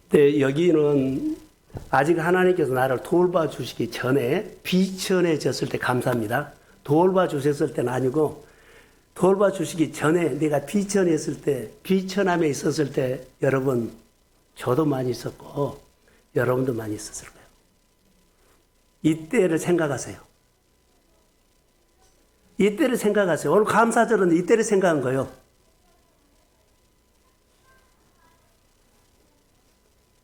근데 여기는 아직 하나님께서 나를 돌봐 주시기 전에 비천해졌을 때 감사합니다. 돌봐 주셨을 때는 아니고 돌봐 주시기 전에 내가 비천했을 때, 비천함에 있었을 때 여러분 저도 많이 있었고 여러분도 많이 있었을 거예요. 이때를 생각하세요. 이때를 생각하세요. 오늘 감사절은 이때를 생각한 거예요.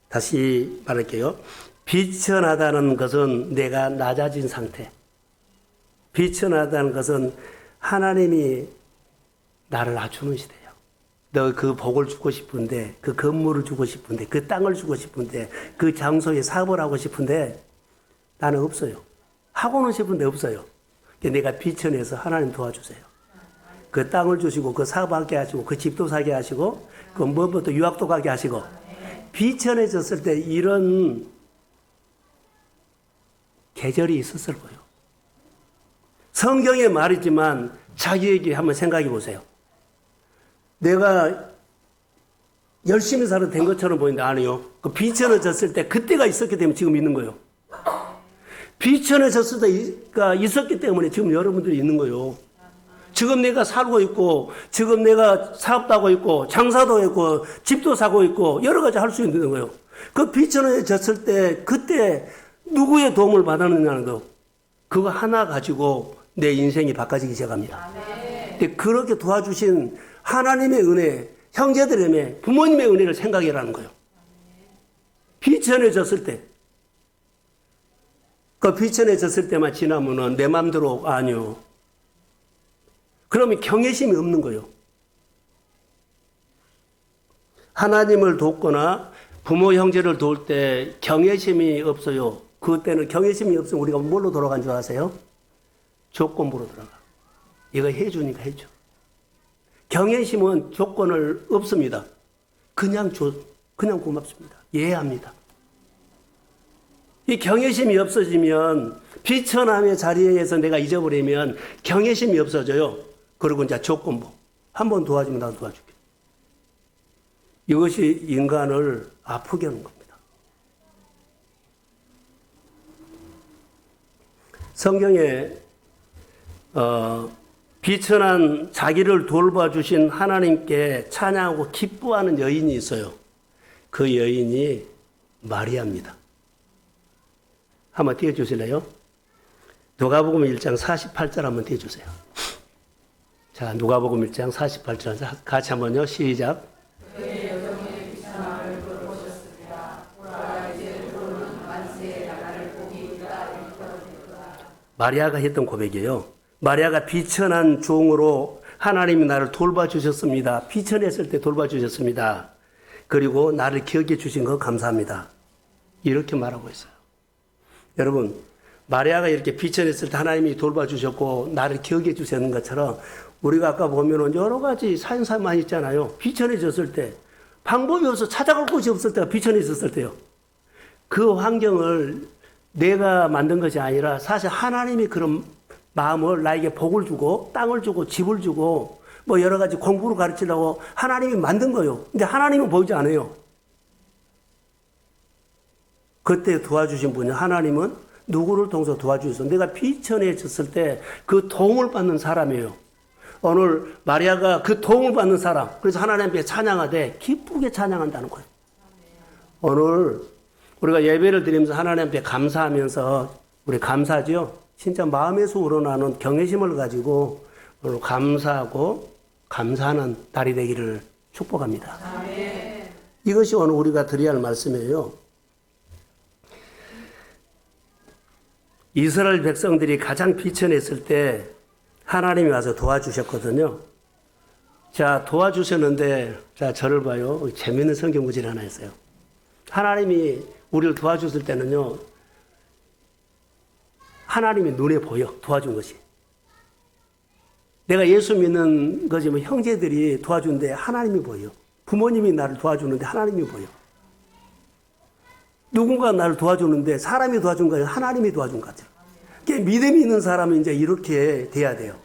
다시 말할게요. 비천하다는 것은 내가 낮아진 상태. 비천하다는 것은 하나님이 나를 낮추는 시대예요. 너 그 복을 주고 싶은데, 그 건물을 주고 싶은데, 그 땅을 주고 싶은데, 그 장소에 사업을 하고 싶은데 나는 없어요. 하고는 싶은데 없어요. 내가 비천해서 하나님 도와주세요. 그 땅을 주시고 그 사업하게 하시고 그 집도 사게 하시고 그 무엇부터 유학도 가게 하시고 비천해졌을 때 이런 계절이 있었을 거예요. 성경의 말이지만 자기에게 한번 생각해 보세요. 내가 열심히 살아도 된 것처럼 보이는데 아니요. 그 비천해졌을 때 그때가 있었기 때문에 지금 있는 거예요. 비천해졌을 때가 있었기 때문에 지금 여러분들이 있는 거예요. 지금 내가 살고 있고, 지금 내가 사업도 하고 있고, 장사도 했고, 집도 사고 있고, 여러 가지 할 수 있는 거예요. 그 비천해졌을 때, 그때 누구의 도움을 받았느냐는 거, 그거 하나 가지고 내 인생이 바꿔지기 시작합니다. 근데 그렇게 도와주신 하나님의 은혜, 형제들의 은혜, 부모님의 은혜를 생각해라는 거예요. 비천해졌을 때, 그 비천해졌을 때만 지나면은 내 맘대로 아니요. 그러면 경외심이 없는 거예요. 하나님을 돕거나 부모 형제를 도울 때 경외심이 없어요. 그때는 경외심이 없으면 우리가 뭘로 돌아간 줄 아세요? 조건부로 돌아가. 이거 해주니까 해줘. 경외심은 조건을 없습니다. 그냥 고맙습니다. 이해합니다. 이 경외심이 없어지면 비천함의 자리에서 내가 잊어버리면 경외심이 없어져요. 그리고 이제 조건부. 한 번 도와주면 나도 도와줄게. 이것이 인간을 아프게 하는 겁니다. 성경에 비천한 자기를 돌봐주신 하나님께 찬양하고 기뻐하는 여인이 있어요. 그 여인이 마리아입니다. 한번 띄워주실래요? 누가복음 1장 48절 한번 띄워주세요. 자, 누가복음 1장 48절 같이 한번요. 시작. 마리아가 했던 고백이에요. 마리아가 비천한 종으로 하나님이 나를 돌봐주셨습니다. 비천했을 때 돌봐주셨습니다. 그리고 나를 기억해 주신 거 감사합니다. 이렇게 말하고 있어요. 여러분, 마리아가 이렇게 비천했을 때 하나님이 돌봐주셨고 나를 기억해 주시는 것처럼 우리가 아까 보면은 여러 가지 사연사만 있잖아요. 비천해졌을 때 방법이 없어 찾아갈 곳이 없을 때가 비천해졌을 때요. 그 환경을 내가 만든 것이 아니라 사실 하나님이 그런 마음을 나에게 복을 주고 땅을 주고 집을 주고 뭐 여러 가지 공부를 가르치려고 하나님이 만든 거예요. 근데 하나님은 보이지 않아요. 그때 도와주신 분이 하나님은 누구를 통해서 도와주셔서 내가 비천해졌을 때 그 도움을 받는 사람이에요. 오늘 마리아가 그 도움을 받는 사람. 그래서 하나님 앞에 찬양하되 기쁘게 찬양한다는 거예요. 오늘 우리가 예배를 드리면서 하나님 앞에 감사하면서 우리 감사죠. 진짜 마음에서 우러나는 경외심을 가지고 오늘 감사하고 감사하는 날이 되기를 축복합니다. 아멘. 이것이 오늘 우리가 드려야 할 말씀이에요. 이스라엘 백성들이 가장 비천했을 때 하나님이 와서 도와주셨거든요. 자, 도와주셨는데, 자, 저를 봐요. 재미있는 성경 구절이 하나 있어요. 하나님이 우리를 도와주실 때는요, 하나님이 눈에 보여, 도와준 것이. 내가 예수 믿는 거지만 형제들이 도와주는데 하나님이 보여. 부모님이 나를 도와주는데 하나님이 보여. 누군가 나를 도와주는데 사람이 도와준 거예요. 하나님이 도와준 거죠. 믿음이 있는 사람은 이제 이렇게 돼야 돼요.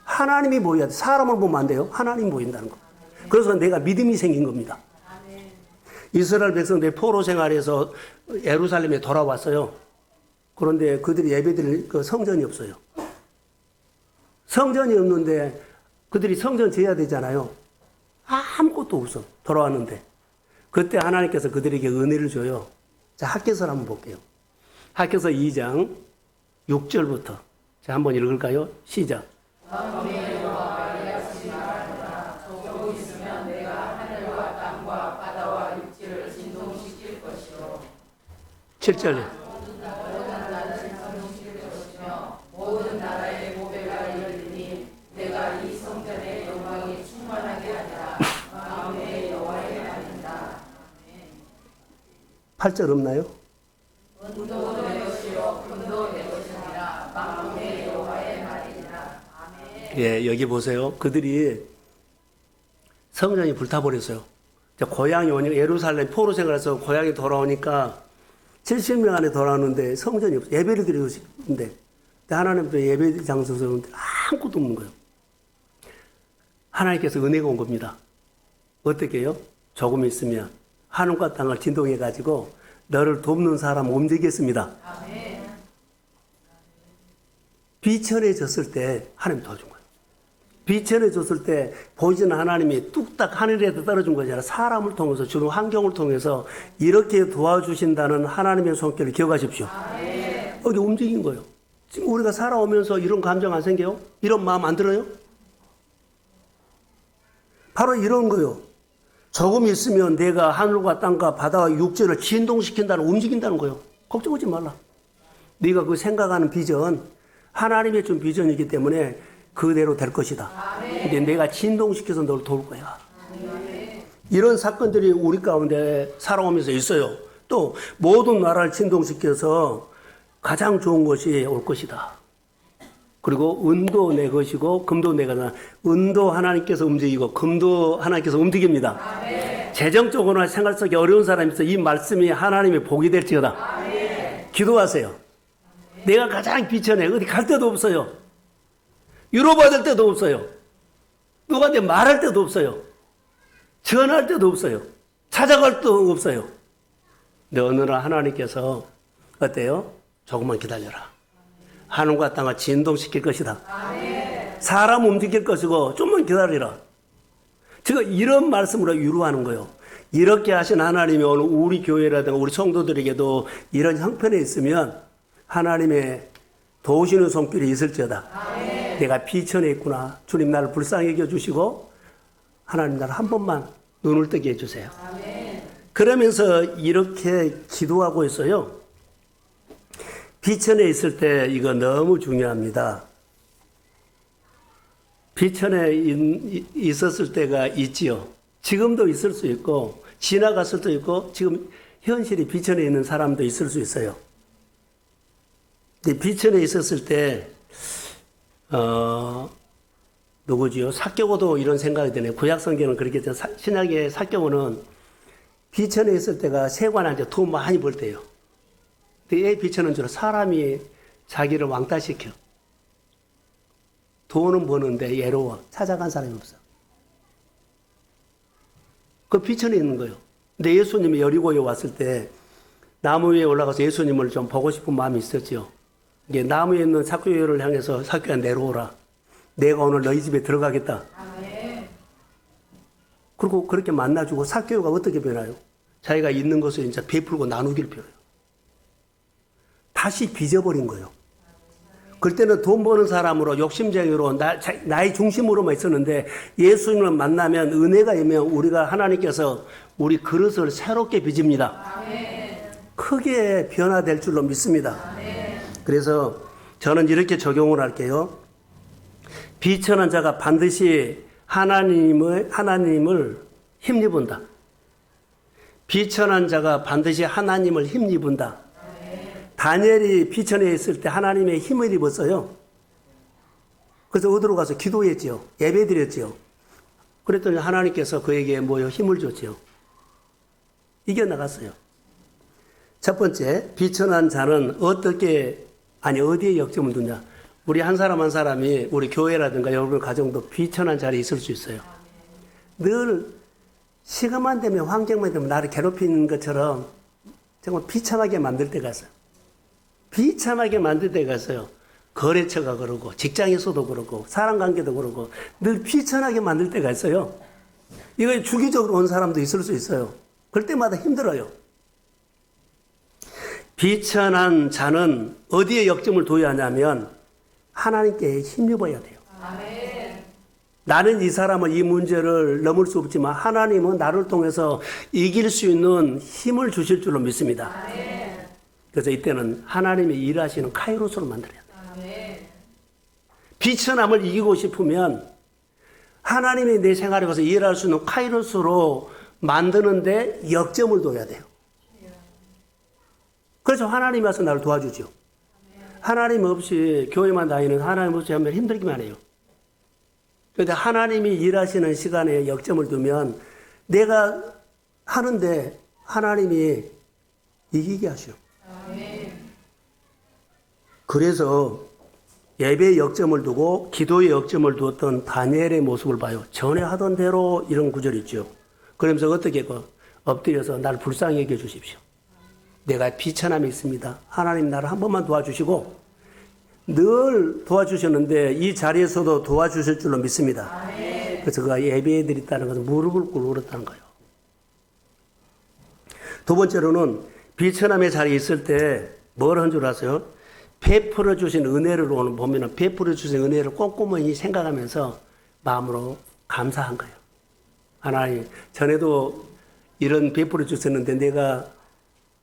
하나님이 보여야 돼. 사람을 보면 안 돼요. 하나님이 보인다는 거. 그래서 내가 믿음이 생긴 겁니다. 이스라엘 백성들이 포로 생활에서 예루살렘에 돌아왔어요. 그런데 그들이 예배드릴 그 성전이 없어요. 성전이 없는데 그들이 성전 지어야 되잖아요. 아무것도 없어. 돌아왔는데. 그때 하나님께서 그들에게 은혜를 줘요. 자, 학개서 한번 볼게요. 학개서 2장 6절부터. 자, 한번 읽을까요? 시작. 7절. 모든 나라의 보배가 열리니 내가 이 성전의 영광이 충만하게 하리라. 마음의 여호와의 말이다. 8절 없나요? 은도 내 것이요 금도 내 것이니라. 마음의 여호와의 말이다. 아멘. 예, 여기 보세요. 그들이 성전이 불타버렸어요. 고향이 오니까 예루살렘 포로 생활에서 고향에 돌아오니까 70명 안에 돌아오는데 성전이 없어. 예배를 드리고 싶은데 하나님도 예배 장소에서 오는데 아무것도 없는 거예요. 하나님께서 은혜가 온 겁니다. 어떻게 해요? 조금 있으면 하늘과 땅을 진동해가지고 너를 돕는 사람 움직이겠습니다. 비천해졌을 때 하나님 도와준 거예요. 비천해졌을 때 보이지는 하나님이 뚝딱 하늘에도 떨어진 것이 아니라 사람을 통해서 주는 환경을 통해서 이렇게 도와주신다는 하나님의 손길을 기억하십시오. 여기 움직인 거예요. 지금 우리가 살아오면서 이런 감정 안 생겨요? 이런 마음 안 들어요? 바로 이런 거예요. 조금 있으면 내가 하늘과 땅과 바다와 육지를 진동시킨다는, 움직인다는 거예요. 걱정하지 말라. 네가 그 생각하는 비전, 하나님의 준 비전이기 때문에 그대로 될 것이다. 근데 내가 진동시켜서 널 도울 거야. 이런 사건들이 우리 가운데 살아오면서 있어요. 또 모든 나라를 진동시켜서 가장 좋은 것이 올 것이다. 그리고 은도 내 것이고 금도 내 것이다. 은도 하나님께서 움직이고 금도 하나님께서 움직입니다. 재정적으로나 생활 속에 어려운 사람이 있어 이 말씀이 하나님의 복이 될지어다. 기도하세요. 내가 가장 비천해. 어디 갈 데도 없어요. 위로받을 데도 없어요. 누구한테 말할 데도 없어요. 전할 데도 없어요. 찾아갈 데도 없어요. 근데 어느 날 하나님께서 어때요? 조금만 기다려라. 하늘과 땅을 진동시킬 것이다. 사람 움직일 것이고 좀만 기다리라. 제가 이런 말씀으로 위로하는 거예요. 이렇게 하신 하나님이 오늘 우리 교회라든가 우리 성도들에게도 이런 형편에 있으면 하나님의 도우시는 손길이 있을지어다. 내가 비천에 있구나. 주님 나를 불쌍히 여겨주시고 하나님 나를 한 번만 눈을 뜨게 해주세요. 그러면서 이렇게 기도하고 있어요. 비천에 있을 때 이거 너무 중요합니다. 비천에 있었을 때가 있지요. 지금도 있을 수 있고 지나갔을 수도 있고 지금 현실이 비천에 있는 사람도 있을 수 있어요. 근데 비천에 있었을 때 누구지요? 삭개오도 이런 생각이 드네요. 구약 성경은 그렇게 했죠. 신약의 삭개오는 비천에 있을 때가 세관한테 돈 많이 벌 때예요. 근데 왜 비천은 주로 사람이 자기를 왕따시켜. 돈은 버는데 외로워. 찾아간 사람이 없어. 그 비천에 있는 거예요. 근데 예수님이 여리고에 왔을 때 나무 위에 올라가서 예수님을 좀 보고 싶은 마음이 있었죠. 이게 나무에 있는 삭개오를 향해서 삭개오야 내려오라. 내가 오늘 너희 집에 들어가겠다. 그리고 그렇게 만나주고 삭개오가 어떻게 변해요? 자기가 있는 것을 이제 베풀고 나누기를 변해요. 다시 빚어버린 거예요. 그때는 돈 버는 사람으로 욕심쟁이로 나의 중심으로만 있었는데 예수님을 만나면 은혜가 있으면 우리가 하나님께서 우리 그릇을 새롭게 빚습니다. 크게 변화될 줄로 믿습니다. 그래서 저는 이렇게 적용을 할게요. 비천한 자가 반드시 하나님을 힘입은다. 비천한 자가 반드시 하나님을 힘입은다. 다니엘이 비천에 있을 때 하나님의 힘을 입었어요. 그래서 어디로 가서 기도했지요. 예배드렸지요. 그랬더니 하나님께서 그에게 힘을 줬지요. 이겨나갔어요. 첫 번째, 비천한 자는 어디에 역점을 두냐. 우리 한 사람 한 사람이 우리 교회라든가 여러분 가정도 비천한 자리에 있을 수 있어요. 늘 시간만 되면 환경만 되면 나를 괴롭히는 것처럼 정말 비참하게 만들 때가 있어요. 비참하게 만들 때가 있어요. 거래처가 그러고 직장에서도 그러고 사람관계도 그러고 늘 비천하게 만들 때가 있어요. 이거 주기적으로 온 사람도 있을 수 있어요. 그럴 때마다 힘들어요. 비천한 자는 어디에 역점을 둬야 하냐면 하나님께 힘입어야 돼요. 나는 이 사람을 이 문제를 넘을 수 없지만 하나님은 나를 통해서 이길 수 있는 힘을 주실 줄로 믿습니다. 그래서 이때는 하나님이 일하시는 카이로스로 만들어야 돼요. 비천함을 이기고 싶으면 하나님이 내 생활에 가서 일할 수 있는 카이로스로 만드는데 역점을 둬야 돼요. 그래서 하나님이 와서 나를 도와주죠. 하나님 없이 교회만 다니는 하나님 없이 하면 힘들기만 해요. 그런데 하나님이 일하시는 시간에 역점을 두면 내가 하는데 하나님이 이기게 하시오. 그래서 예배의 역점을 두고 기도의 역점을 두었던 다니엘의 모습을 봐요. 전에 하던 대로 이런 구절이 있죠. 그러면서 어떻게 엎드려서 나를 불쌍히 여겨 주십시오. 내가 비천함이 있습니다. 하나님 나를 한 번만 도와주시고 늘 도와주셨는데 이 자리에서도 도와주실 줄로 믿습니다. 그래서 그가 예배에 드렸다는 것은 무릎을 꿇고 울었다는 거예요. 두 번째로는 비천함의 자리에 있을 때 뭘 한 줄 아세요? 베풀어 주신 은혜를 보면 베풀어 주신 은혜를 꼼꼼히 생각하면서 마음으로 감사한 거예요. 하나님, 전에도 이런 베풀어 주셨는데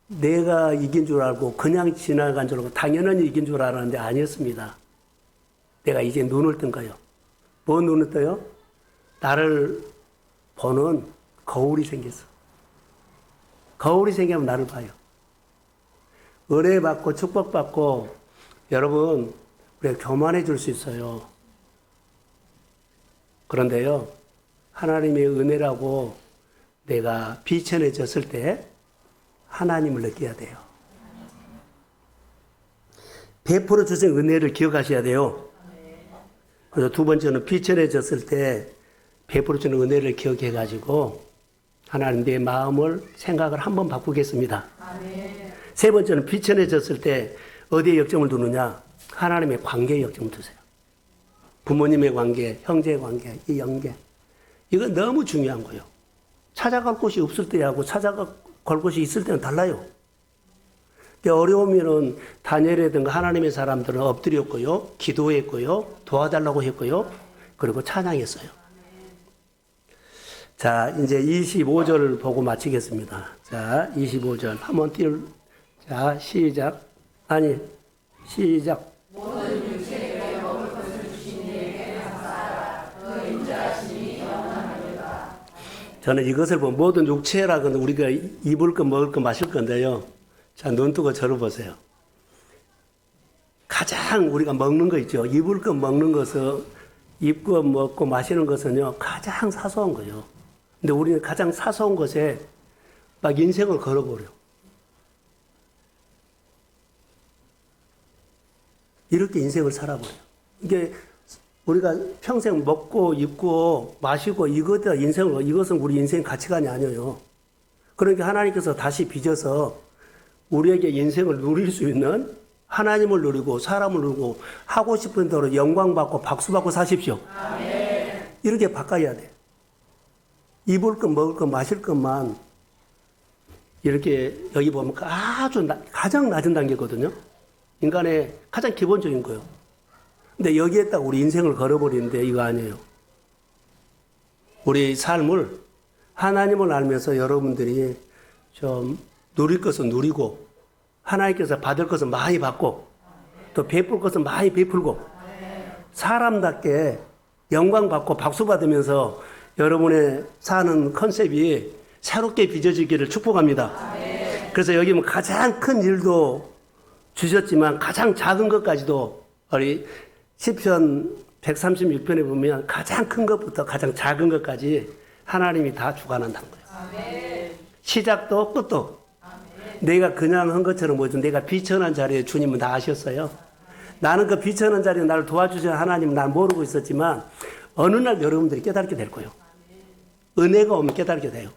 내가 이긴 줄 알고 그냥 지나간 줄 알고 당연히 이긴 줄 알았는데 아니었습니다. 내가 이제 눈을 뜬 거예요. 뭐 눈을 떠요? 나를 보는 거울이 생겼어. 거울이 생기면 나를 봐요. 은혜 받고 축복 받고 여러분 우리가 교만해 줄 수 있어요. 그런데요, 하나님의 은혜라고 내가 비천해졌을 때 하나님을 느껴야 돼요. 베풀어 주신 은혜를 기억하셔야 돼요. 그래서 두 번째는 비천해졌을 때 베풀어 주는 은혜를 기억해가지고 하나님 내 마음을 생각을 한번 바꾸겠습니다. 세 번째는 비천해졌을 때 어디에 역점을 두느냐? 하나님의 관계에 역점을 두세요. 부모님의 관계, 형제의 관계, 이 연계. 이건 너무 중요한 거예요. 찾아갈 곳이 없을 때하고 찾아갈 곳이 있을 때는 달라요. 어려우면은 다니엘이라든가 하나님의 사람들은 엎드렸고요, 기도했고요, 도와달라고 했고요, 그리고 찬양했어요. 자, 이제 25절을 보고 마치겠습니다. 자, 25절. 한번 자, 시작. 모든 육체에 먹을 것을 주신 이에게 감사하라. 그 인자하심이 영원하리로다. 저는 이것을 보면 모든 육체라고는 우리가 입을 거, 먹을 거, 마실 건데요. 자, 눈 뜨고 저를 보세요. 가장 우리가 먹는 거 있죠. 입을 거, 먹는 것은, 입고 먹고 마시는 것은요, 가장 사소한 거예요. 근데 우리는 가장 사소한 것에 막 인생을 걸어버려. 이렇게 인생을 살아버려요. 이게 우리가 평생 먹고 입고 마시고 이것도 이것은 우리 인생 가치관이 아니에요. 그러니까 하나님께서 다시 빚어서 우리에게 인생을 누릴 수 있는 하나님을 누리고 사람을 누리고 하고 싶은 대로 영광받고 박수받고 사십시오. 아멘. 이렇게 바꿔야 돼. 입을 것, 먹을 것, 마실 것만 이렇게 여기 보면 아주 가장 낮은 단계거든요. 인간의 가장 기본적인 거예요. 근데 여기에다가 우리 인생을 걸어버리는데 이거 아니에요. 우리 삶을 하나님을 알면서 여러분들이 좀 누릴 것은 누리고 하나님께서 받을 것은 많이 받고 또 베풀 것은 많이 베풀고 사람답게 영광 받고 박수 받으면서 여러분의 사는 컨셉이 새롭게 빚어지기를 축복합니다. 그래서 여기 보면 가장 큰 일도 주셨지만 가장 작은 것까지도 우리 시편 136편에 보면 가장 큰 것부터 가장 작은 것까지 하나님이 다 주관한다는 거예요. 시작도 끝도. 내가 그냥 한 것처럼 보여도 내가 비천한 자리에 주님은 다 아셨어요. 나는 그 비천한 자리에 나를 도와주신 하나님은 난 모르고 있었지만 어느 날 여러분들이 깨닫게 될 거예요. 은혜가 오면 깨닫게 돼요.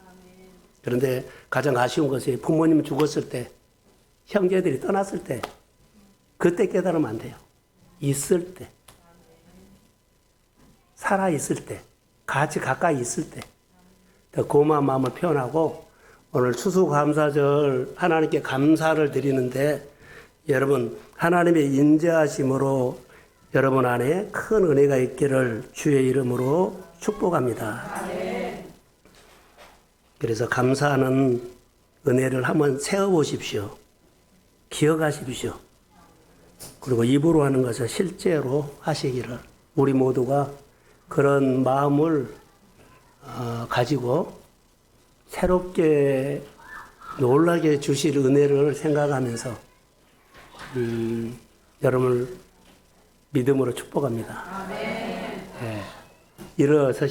그런데 가장 아쉬운 것이 부모님 죽었을 때 형제들이 떠났을 때 그때 깨달으면 안 돼요. 있을 때 살아있을 때 같이 가까이 있을 때 더 고마운 마음을 표현하고 오늘 추수감사절 하나님께 감사를 드리는데 여러분 하나님의 인자하심으로 여러분 안에 큰 은혜가 있기를 주의 이름으로 축복합니다. 그래서 감사하는 은혜를 한번 세워보십시오. 기억하십시오. 그리고 입으로 하는 것을 실제로 하시기를 우리 모두가 그런 마음을 가지고 새롭게 놀라게 주실 은혜를 생각하면서 여러분을 믿음으로 축복합니다. 네. 일어서시